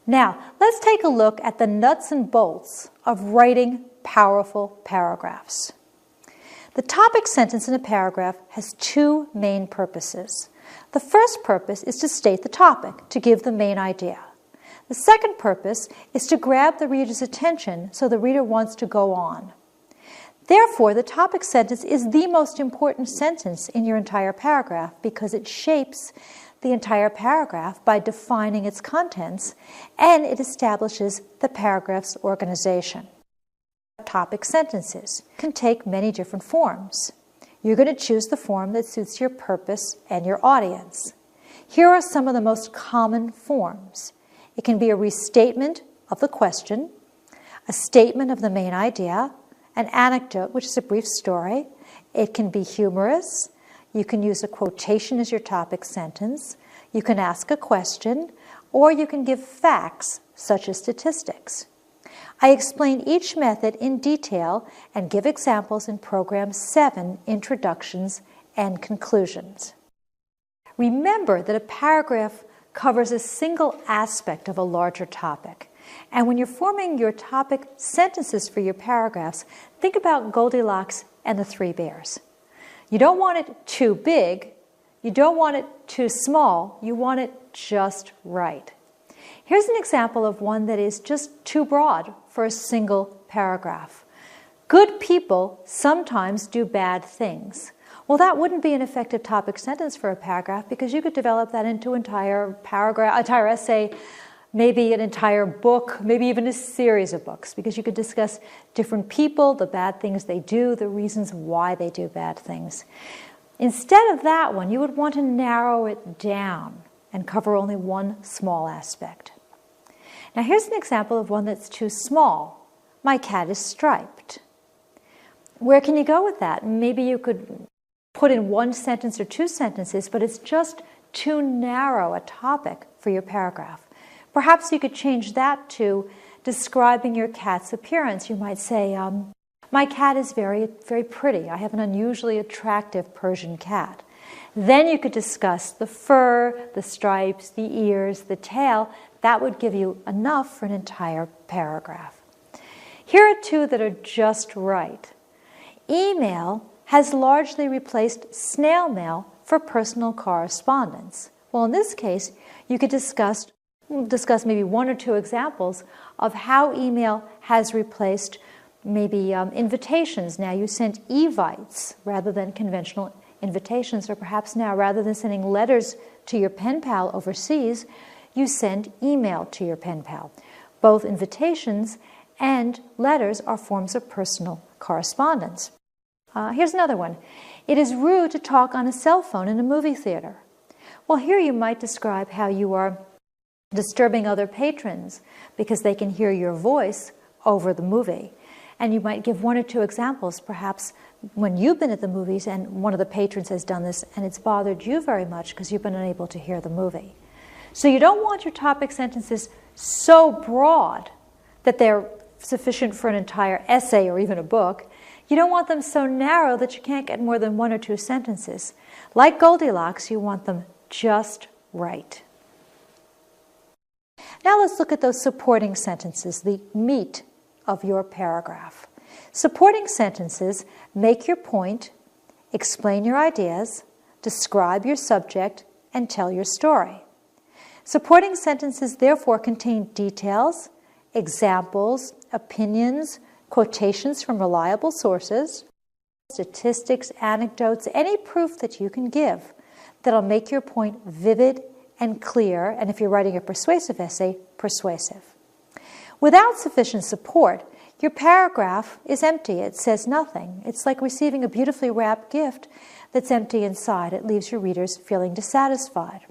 Now, let's take a look at the nuts and bolts of writing powerful paragraphs. The topic sentence in a paragraph has two main purposes. The first purpose is to state the topic, to give the main idea. The second purpose is to grab the reader's attention so the reader wants to go on. Therefore, the topic sentence is the most important sentence in your entire paragraph because it shapes the entire paragraph by defining its contents, and it establishes the paragraph's organization. Topic sentences can take many different forms. You're going to choose the form that suits your purpose and your audience. Here are some of the most common forms. It can be a restatement of the question, a statement of the main idea, an anecdote, which is a brief story. It can be humorous. You can use a quotation as your topic sentence. You can ask a question, or you can give facts, such as statistics. I explain each method in detail and give examples in Program 7, Introductions and Conclusions. Remember that a paragraph covers a single aspect of a larger topic. And when you're forming your topic sentences for your paragraphs, think about Goldilocks and the Three Bears. You don't want it too big, you don't want it too small, you want it just right. Here's an example of one that is just too broad for a single paragraph. Good people sometimes do bad things. Well, that wouldn't be an effective topic sentence for a paragraph because you could develop that into an entire paragraph, entire essay, maybe an entire book, maybe even a series of books, because you could discuss different people, the bad things they do, the reasons why they do bad things. Instead of that one, you would want to narrow it down and cover only one small aspect. Now here's an example of one that's too small. My cat is striped. Where can you go with that? Maybe you could put in one sentence or two sentences, but it's just too narrow a topic for your paragraph. Perhaps you could change that to describing your cat's appearance. You might say, my cat is very, very pretty. I have an unusually attractive Persian cat. Then you could discuss the fur, the stripes, the ears, the tail. That would give you enough for an entire paragraph. Here are two that are just right. Email has largely replaced snail mail for personal correspondence. Well, in this case, you could discuss maybe one or two examples of how email has replaced maybe invitations. Now you send evites rather than conventional invitations, or perhaps now rather than sending letters to your pen pal overseas, you send email to your pen pal. Both invitations and letters are forms of personal correspondence. Here's another one. It is rude to talk on a cell phone in a movie theater. Well, here you might describe how you are disturbing other patrons because they can hear your voice over the movie. And you might give one or two examples, perhaps when you've been at the movies and one of the patrons has done this and it's bothered you very much because you've been unable to hear the movie. So you don't want your topic sentences so broad that they're sufficient for an entire essay or even a book. You don't want them so narrow that you can't get more than one or two sentences. Like Goldilocks, you want them just right. Now let's look at those supporting sentences, the meat of your paragraph. Supporting sentences make your point, explain your ideas, describe your subject, and tell your story. Supporting sentences therefore contain details, examples, opinions, quotations from reliable sources, statistics, anecdotes, any proof that you can give that'll make your point vivid and clear, and if you're writing a persuasive essay, persuasive. Without sufficient support, your paragraph is empty. It says nothing. It's like receiving a beautifully wrapped gift that's empty inside. It leaves your readers feeling dissatisfied.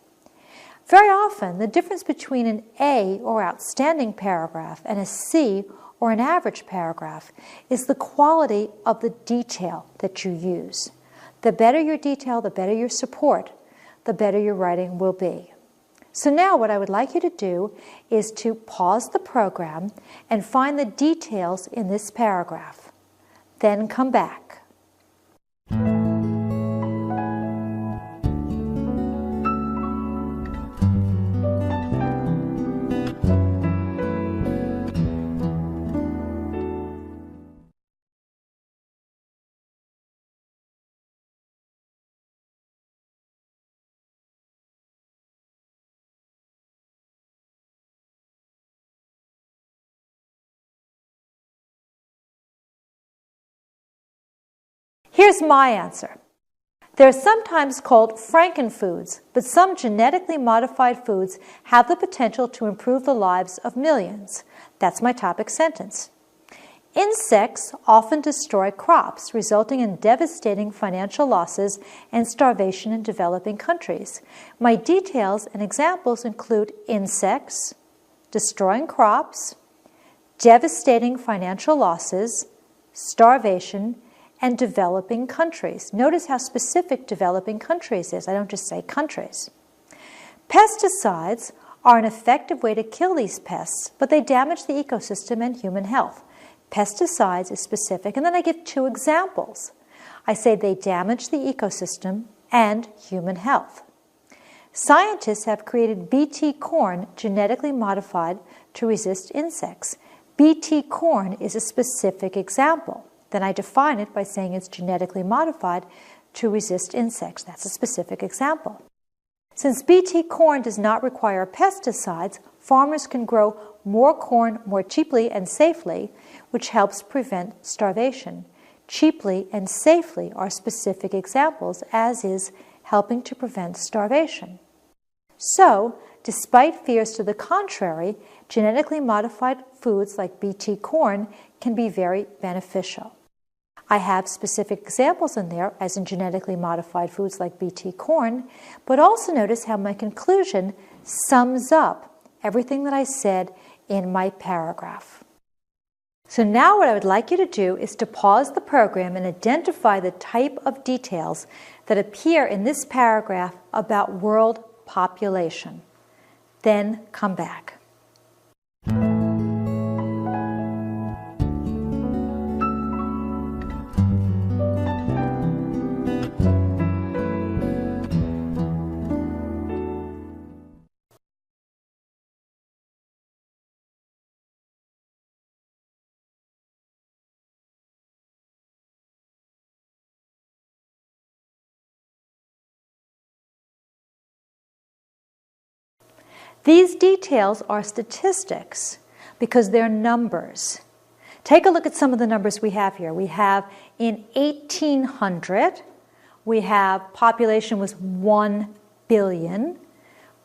Very often, the difference between an A or outstanding paragraph and a C or an average paragraph is the quality of the detail that you use. The better your detail, the better your support, the better your writing will be. So now what I would like you to do is to pause the program and find the details in this paragraph. Then come back. Here's my answer. They're sometimes called frankenfoods, but some genetically modified foods have the potential to improve the lives of millions. That's my topic sentence. Insects often destroy crops, resulting in devastating financial losses and starvation in developing countries. My details and examples include insects, destroying crops, devastating financial losses, starvation, and developing countries. Notice how specific developing countries is. I don't just say countries. Pesticides are an effective way to kill these pests, but they damage the ecosystem and human health. Pesticides is specific, and then I give two examples. I say they damage the ecosystem and human health. Scientists have created Bt corn genetically modified to resist insects. Bt corn is a specific example. Then I define it by saying it's genetically modified to resist insects. That's a specific example. Since Bt corn does not require pesticides, farmers can grow more corn more cheaply and safely, which helps prevent starvation. Cheaply and safely are specific examples, as is helping to prevent starvation. So, despite fears to the contrary, genetically modified foods like Bt corn can be very beneficial. I have specific examples in there, as in genetically modified foods like Bt corn, but also notice how my conclusion sums up everything that I said in my paragraph. So now what I would like you to do is to pause the program and identify the type of details that appear in this paragraph about world population. Then come back. These details are statistics because they're numbers. Take a look at some of the numbers we have here. We have in 1800, we have population was 1 billion.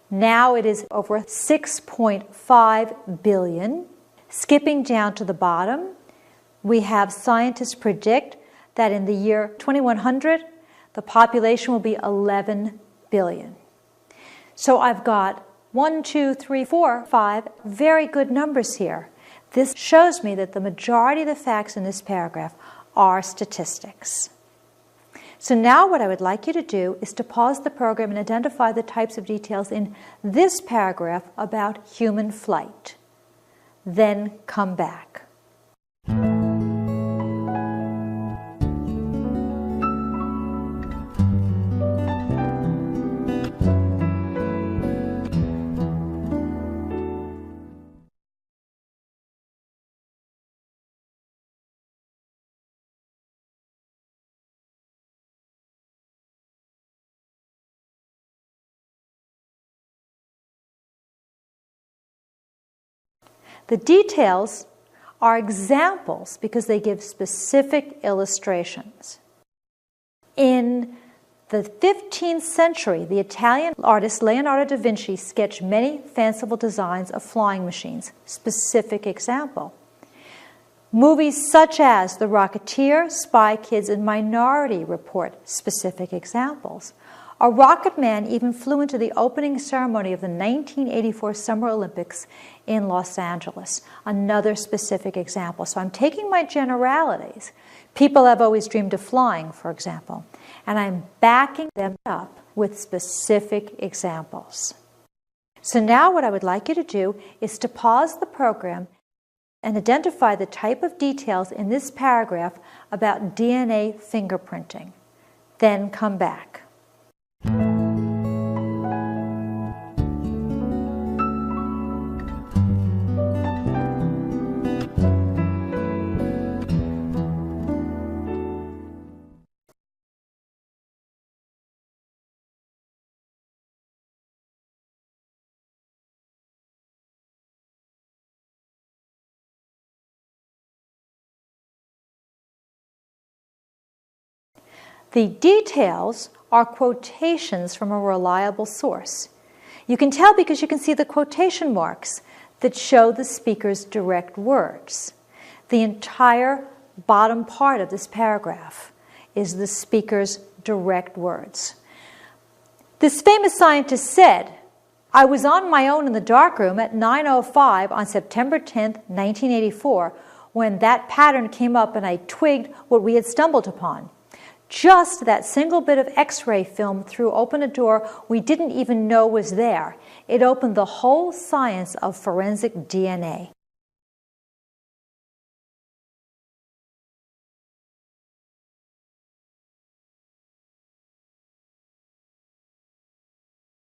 Now it is over 6.5 billion. Skipping down to the bottom, we have scientists predict that in the year 2100, the population will be 11 billion. So I've got 1, 2, 3, 4, 5 very good numbers here. This shows me that the majority of the facts in this paragraph are statistics. So now what I would like you to do is to pause the program and identify the types of details in this paragraph about human flight. Then come back. The details are examples because they give specific illustrations. In the 15th century, the Italian artist Leonardo da Vinci sketched many fanciful designs of flying machines. Specific example. Movies such as The Rocketeer, Spy Kids, and Minority Report. Specific examples. A rocket man even flew into the opening ceremony of the 1984 Summer Olympics in Los Angeles. Another specific example. So I'm taking my generalities. People have always dreamed of flying, for example, and I'm backing them up with specific examples. So now what I would like you to do is to pause the program and identify the type of details in this paragraph about DNA fingerprinting. Then come back. The details are quotations from a reliable source. You can tell because you can see the quotation marks that show the speaker's direct words. The entire bottom part of this paragraph is the speaker's direct words. This famous scientist said, "I was on my own in the darkroom at 9:05 on September 10th, 1984, when that pattern came up and I twigged what we had stumbled upon. Just that single bit of X-ray film threw open a door we didn't even know was there. It opened the whole science of forensic DNA."